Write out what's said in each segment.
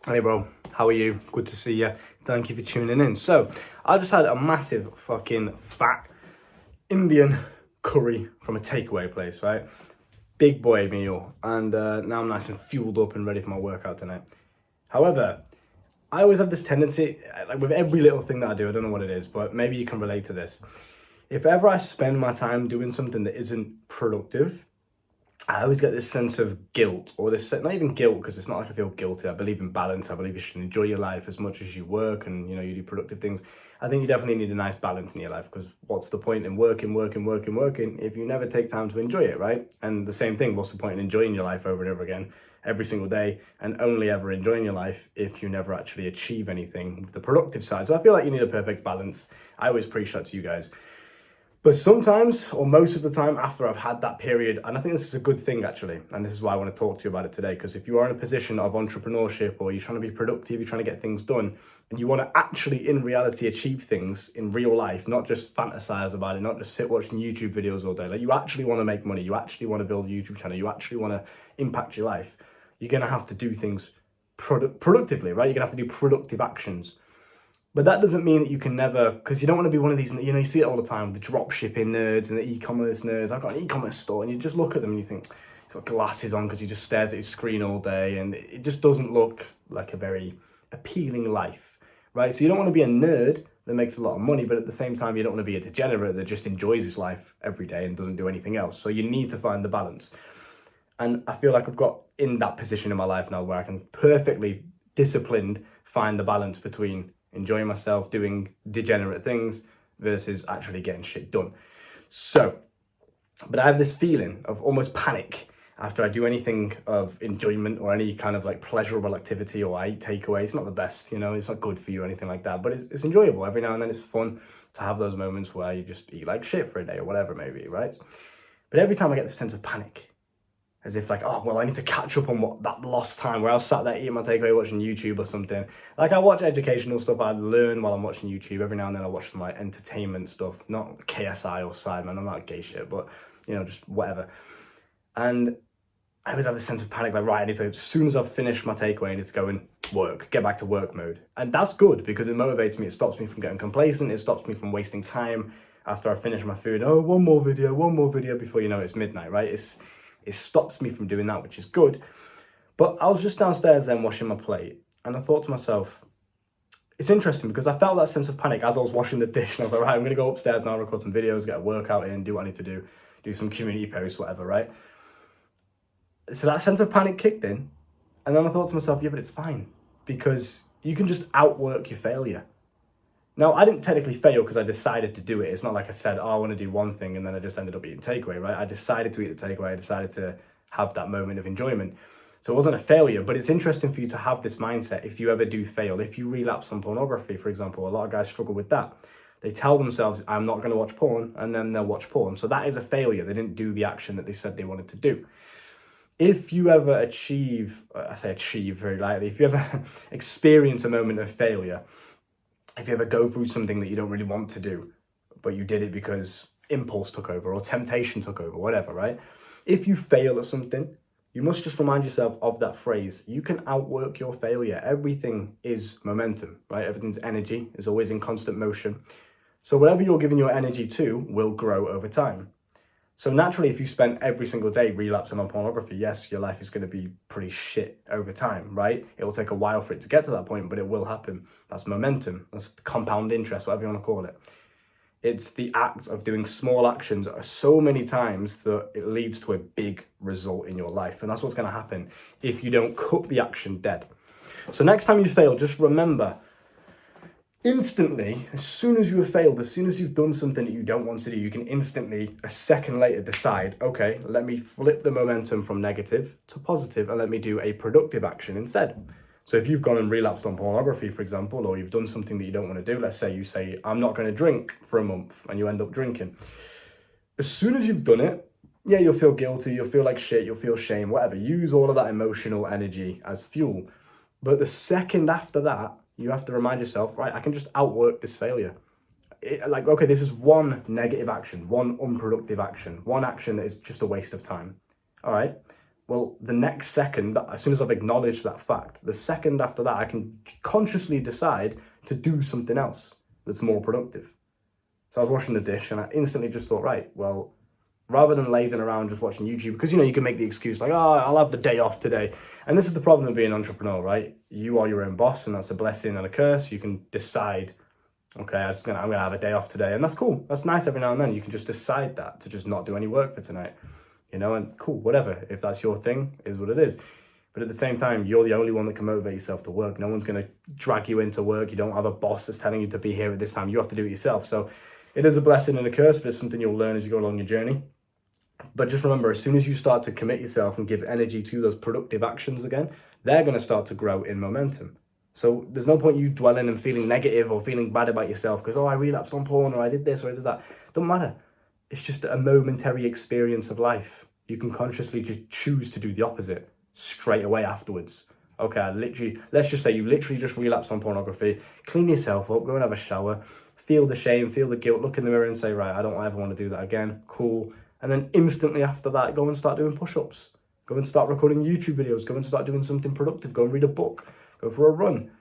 Hey bro, how are you? Good to see you. Thank you for tuning in. So, I just had a massive fucking fat Indian curry from a takeaway place, right? Big boy meal, and now I'm nice and fueled up and ready for my workout tonight. However, I always have this tendency, like with every little thing that I do, I don't know what it is, but maybe you can relate to this. If ever I spend my time doing something that isn't productive, I always get this sense of guilt, or this, not even guilt, because it's not like I feel guilty. I believe in balance. I believe you should enjoy your life as much as you work and you do productive things. I think you definitely need a nice balance in your life, because what's the point in working if you never take time to enjoy it, right? And the same thing, what's the point in enjoying your life over and over again every single day and only ever enjoying your life if you never actually achieve anything with the productive side? So I feel like you need a perfect balance. I always preach that to you guys. But sometimes, or most of the time, after I've had that period, and I think this is a good thing actually, and this is why I want to talk to you about it today, because if you are in a position of entrepreneurship or you're trying to be productive, you're trying to get things done, and you want to actually in reality achieve things in real life, not just fantasize about it, not just sit watching YouTube videos all day, like you actually want to make money, you actually want to build a YouTube channel, you actually want to impact your life, you're going to have to do things productively, right? You're going to have to do productive actions. But that doesn't mean that you can never, because you don't want to be one of these, you see it all the time, the drop shipping nerds and the e-commerce nerds. I've got an e-commerce store and you just look at them and you think, he's got glasses on because he just stares at his screen all day and it just doesn't look like a very appealing life, right? So you don't want to be a nerd that makes a lot of money, but at the same time, you don't want to be a degenerate that just enjoys his life every day and doesn't do anything else. So you need to find the balance. And I feel like I've got in that position in my life now where I can perfectly disciplined find the balance between enjoying myself, doing degenerate things versus actually getting shit done. So, but I have this feeling of almost panic after I do anything of enjoyment or any kind of like pleasurable activity, or I eat takeaway. It's not the best, it's not good for you or anything like that, but it's enjoyable. Every now and then it's fun to have those moments where you just eat like shit for a day or whatever it may be, right? But every time I get this sense of panic, as if like, oh, well, I need to catch up on what that lost time where I was sat there eating my takeaway watching YouTube or something. Like I watch educational stuff, I learn while I'm watching YouTube. Every now and then I watch some like entertainment stuff, not KSI or Sideman, I'm not gay shit, but just whatever. And I always have this sense of panic, like, right, I need to, as soon as I've finished my takeaway, I need to go and work, get back to work mode. And that's good because it motivates me, it stops me from getting complacent, it stops me from wasting time after I finish my food. Oh, one more video before you know it's midnight, right? It stops me from doing that, which is good. But I was just downstairs then washing my plate, and I thought to myself, it's interesting because I felt that sense of panic as I was washing the dish, and I was like, right, I'm going to go upstairs now, record some videos, get a workout in, do what I need to do some community posts, whatever, right? So that sense of panic kicked in, and then I thought to myself, yeah, but it's fine, because you can just outwork your failure. Now, I didn't technically fail because I decided to do it. It's not like I said, oh, I want to do one thing and then I just ended up eating takeaway, right? I decided to eat the takeaway. I decided to have that moment of enjoyment. So it wasn't a failure, but it's interesting for you to have this mindset if you ever do fail. If you relapse on pornography, for example, a lot of guys struggle with that. They tell themselves, I'm not going to watch porn, and then they'll watch porn. So that is a failure. They didn't do the action that they said they wanted to do. If you ever achieve, I say achieve very lightly, if you ever experience a moment of failure, if you ever go through something that you don't really want to do, but you did it because impulse took over or temptation took over, whatever, right? If you fail at something, you must just remind yourself of that phrase. You can outwork your failure. Everything is momentum, right? Everything's energy, is always in constant motion. So whatever you're giving your energy to will grow over time. So naturally, if you spend every single day relapsing on pornography, yes, your life is going to be pretty shit over time, right? It will take a while for it to get to that point, but it will happen. That's momentum. That's compound interest, whatever you want to call it. It's the act of doing small actions so many times that it leads to a big result in your life. And that's what's going to happen if you don't cut the action dead. So next time you fail, just remember, instantly, as soon as you have failed, as soon as you've done something that you don't want to do, you can instantly, a second later, decide, okay, let me flip the momentum from negative to positive and let me do a productive action instead. So if you've gone and relapsed on pornography, for example, or you've done something that you don't want to do, let's say you say, I'm not going to drink for a month, and you end up drinking. As soon as you've done it, yeah, you'll feel guilty, you'll feel like shit, you'll feel shame, whatever. Use all of that emotional energy as fuel. But the second after that, you have to remind yourself, right, I can just outwork this failure. Okay, this is one negative action, one unproductive action, one action that is just a waste of time. All right, Well, the next second, as soon as I've acknowledged that fact, the second after that, I can consciously decide to do something else that's more productive. So I was washing the dish and I instantly just thought, right, well, rather than lazing around just watching YouTube, because, you know, you can make the excuse like, oh, I'll have the day off today. And this is the problem of being an entrepreneur, right? You are your own boss, and that's a blessing and a curse. You can decide, okay, I'm gonna have a day off today, and that's cool. That's nice every now and then. You can just decide that, to just not do any work for tonight, you know, and cool, whatever. If that's your thing, is what it is. But at the same time, you're the only one that can motivate yourself to work. No one's gonna drag you into work. You don't have a boss that's telling you to be here at this time. You have to do it yourself. So it is a blessing and a curse, but it's something you'll learn as you go along your journey. But just remember, as soon as you start to commit yourself and give energy to those productive actions again, they're going to start to grow in momentum. So there's no point you dwelling and feeling negative or feeling bad about yourself because, oh, I relapsed on porn, or I did this or I did that. Doesn't matter. It's just a momentary experience of life. You can consciously just choose to do the opposite straight away afterwards. Okay, let's just say you literally just relapsed on pornography. Clean yourself up, go and have a shower, feel the shame, feel the guilt, look in the mirror and say, right, I don't ever want to do that again. Cool. And then instantly after that, go and start doing push-ups. Go and start recording YouTube videos. Go and start doing something productive. Go and read a book. Go for a run.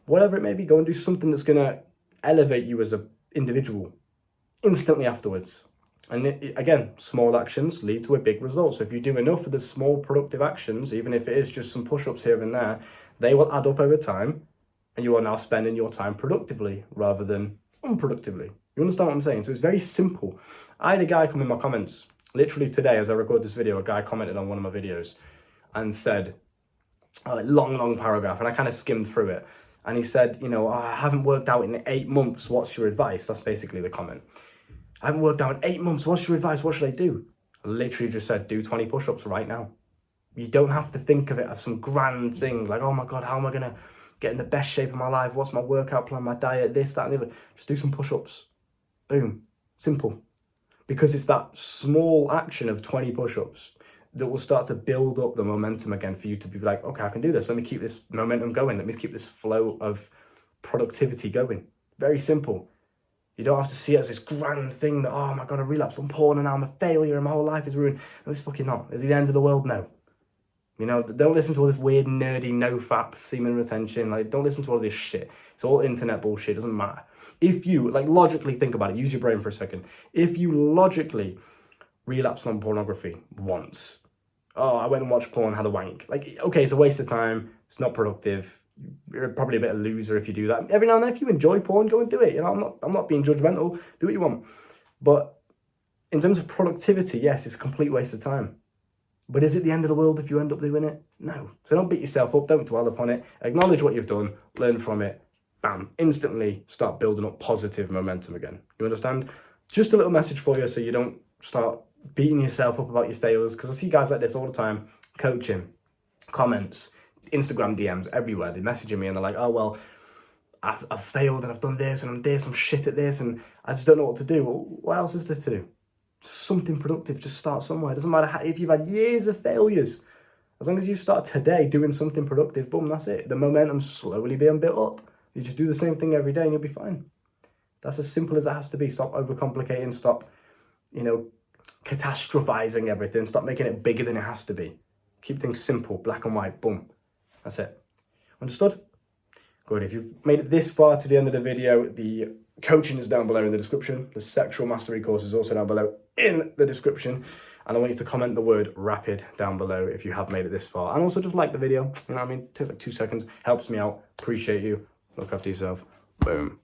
Whatever it may be, go and do something that's going to elevate you as an individual instantly afterwards. And again, small actions lead to a big result. So if you do enough of the small productive actions, even if it is just some push-ups here and there, they will add up over time. And you are now spending your time productively rather than unproductively. You understand what I'm saying? So it's very simple. I had a guy come in my comments, literally today as I record this video, a guy commented on one of my videos and said, a long paragraph, and I kind of skimmed through it. And he said, you know, I haven't worked out in 8 months. What's your advice? That's basically the comment. I haven't worked out in 8 months. What's your advice? What should I do? I literally just said, do 20 push-ups right now. You don't have to think of it as some grand thing like, oh my God, how am I going to get in the best shape of my life? What's my workout plan, my diet, this, that, and the other? Just do some push-ups. Boom. Simple. Because it's that small action of 20 push-ups that will start to build up the momentum again for you to be like, okay, I can do this. Let me keep this momentum going. Let me keep this flow of productivity going. Very simple. You don't have to see it as this grand thing that, oh my God, I relapsed on porn and now I'm a failure and my whole life is ruined. No, it's fucking not. Is it the end of the world? No. You know, don't listen to all this weird, nerdy, no-fap, semen retention. Like, don't listen to all this shit. It's all internet bullshit. It doesn't matter. If you, like, logically think about it, use your brain for a second. If you logically relapse on pornography once, oh, I went and watched porn, had a wank. Like, okay, it's a waste of time. It's not productive. You're probably a bit of a loser if you do that. Every now and then, if you enjoy porn, go and do it. You know, I'm not being judgmental. Do what you want. But in terms of productivity, yes, it's a complete waste of time. But is it the end of the world if you end up doing it? No. So don't beat yourself up. Don't dwell upon it. Acknowledge what you've done. Learn from it. Bam. Instantly start building up positive momentum again. You understand? Just a little message for you so you don't start beating yourself up about your failures. Because I see guys like this all the time. Coaching, comments, Instagram DMs, everywhere. They're messaging me and they're like, oh, well, I've failed and I've done this and I'm shit at this and I just don't know what to do. Well, what else is there to do? Something productive. Just start somewhere. It doesn't matter if you've had years of failures. As long as you start today doing something productive, boom, that's it. The momentum's slowly being built up. You just do the same thing every day and you'll be fine. That's as simple as it has to be. Stop overcomplicating. Stop, catastrophizing everything. Stop making it bigger than it has to be. Keep things simple, black and white, boom. That's it. Understood? Good. If you've made it this far to the end of the video, the coaching is down below in the description. The sexual mastery course is also down below in the description. And I want you to comment the word rapid down below if you have made it this far. And also just like the video. You know what I mean? It takes like 2 seconds. Helps me out. Appreciate you. Look after yourself. Boom.